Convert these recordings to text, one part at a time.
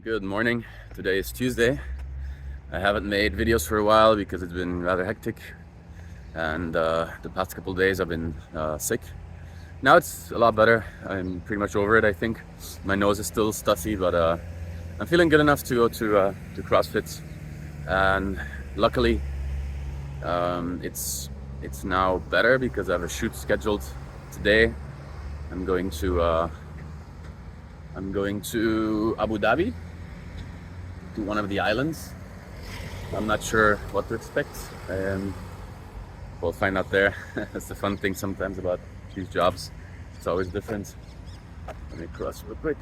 Good morning. Today is Tuesday. I haven't made videos for a while because it's been rather hectic, and the past couple of days I've been sick. Now it's a lot better. I'm pretty much over it, I think. My nose is still stuffy, but I'm feeling good enough to go to CrossFit, and luckily it's now better because I have a shoot scheduled today. I'm going to Abu Dhabi, to one of the islands. I'm not sure what to expect. We'll find out there. That's the fun thing sometimes about these jobs. It's always different. Let me cross real quick.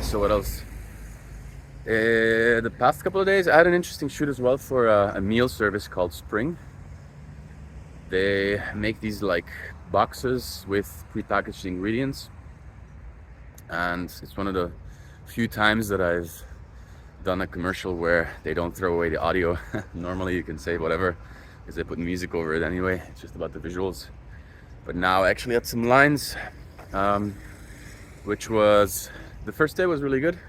So what else? The past couple of days I had an interesting shoot as well for a meal service called Spring. They make these like boxes with prepackaged ingredients, and it's one of the few times that I've done a commercial where they don't throw away the audio. Normally you can say whatever because they put music over it anyway. It's just about the visuals. But now I actually had some lines, which was, the first day was really good.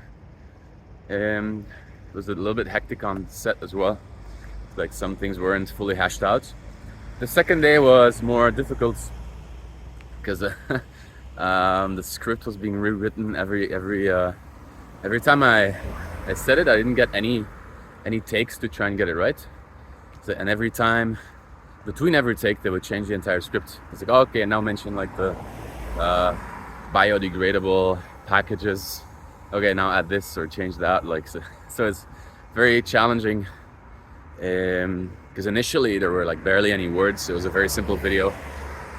It was a little bit hectic on set as well. Like some things weren't fully hashed out. The second day was more difficult because the script was being rewritten every time I said it. I didn't get any takes to try and get it right. So, and every time, between every take, they would change the entire script. It's like, oh, okay, now mention like the biodegradable packages. Okay, now add this or change that. Like so it's very challenging. Because initially there were like barely any words. It was a very simple video.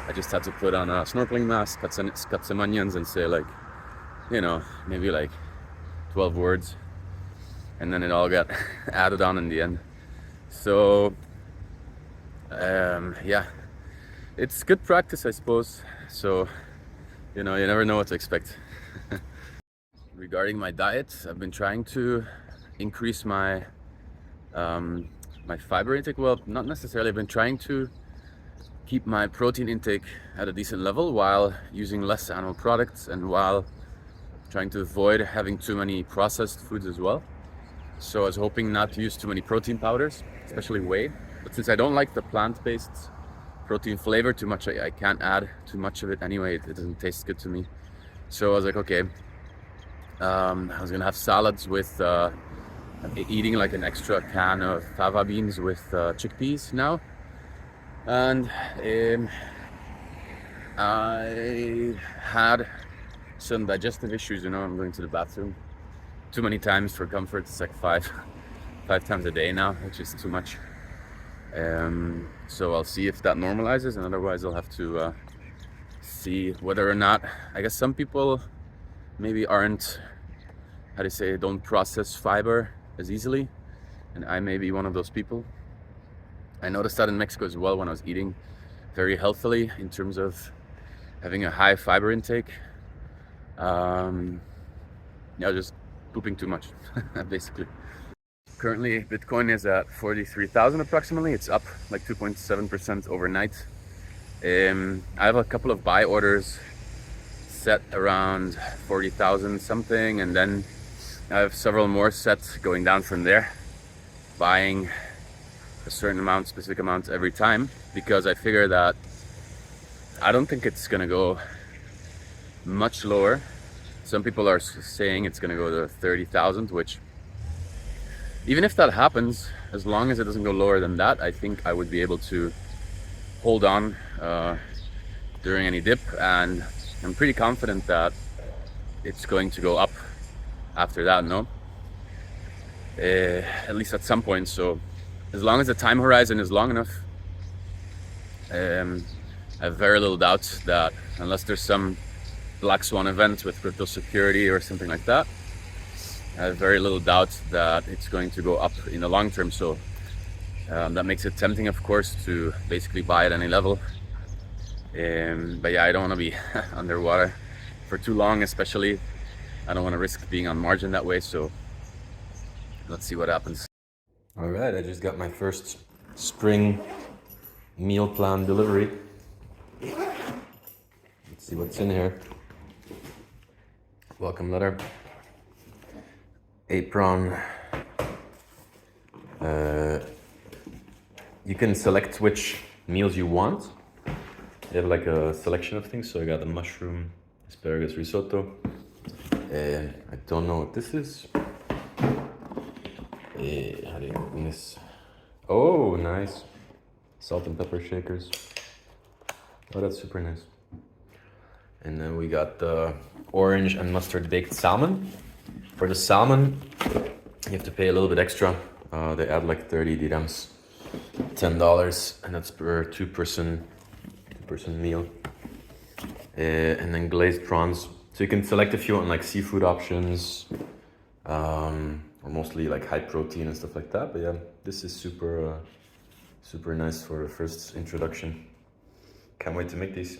I just had to put on a snorkeling mask, cut some onions, and say like, you know, maybe like 12 words, and then it all got added on in the end. So yeah, it's good practice, I suppose. So, you know, you never know what to expect. Regarding my diet, I've been trying to increase my my fiber intake. Well, not necessarily. I've been trying to keep my protein intake at a decent level while using less animal products, and while trying to avoid having too many processed foods as well. So I was hoping not to use too many protein powders, especially whey. But since I don't like the plant-based protein flavor too much, I can't add too much of it anyway. It doesn't taste good to me. So I was like, okay, I was gonna have salads with I'm eating like an extra can of fava beans with chickpeas now, and I had some digestive issues. You know, I'm going to the bathroom too many times for comfort. It's like five times a day now, which is too much. So I'll see if that normalizes, and otherwise I'll have to see whether or not, I guess some people maybe aren't, how do you say, don't process fiber as easily, and I may be one of those people. I noticed that in Mexico as well when I was eating very healthily in terms of having a high fiber intake. Yeah, just pooping too much, basically. Currently, Bitcoin is at 43,000 approximately. It's up like 2.7% overnight. I have a couple of buy orders set around 40,000 something, and then I have several more sets going down from there, buying a certain amount, specific amounts every time, because I figure that I don't think it's gonna go much lower. Some people are saying it's gonna go to 30,000, which, even if that happens, as long as it doesn't go lower than that, I think I would be able to hold on during any dip, and I'm pretty confident that it's going to go up after that, no? At least at some point. So as long as the time horizon is long enough, I have very little doubt that, unless there's some black swan event with crypto security or something like that, I have very little doubt that it's going to go up in the long term. So that makes it tempting, of course, to basically buy at any level. But yeah, I don't want to be underwater for too long, especially. I don't want to risk being on margin that way, so let's see what happens. All right, I just got my first spring meal plan delivery. Let's see what's in here. welcome letter, apron. You can select which meals you want. They have like a selection of things. So I got a mushroom asparagus risotto. I don't know what this is. How do you open this? Oh, nice. Salt and pepper shakers. Oh, that's super nice. And then we got the orange and mustard baked salmon. For the salmon, you have to pay a little bit extra. They add like 30 dirhams, $10, and that's per two-person meal. And then glazed prawns. So you can select if you want like seafood options, or mostly like high protein and stuff like that. But yeah, this is super nice for the first introduction. Can't wait to make these.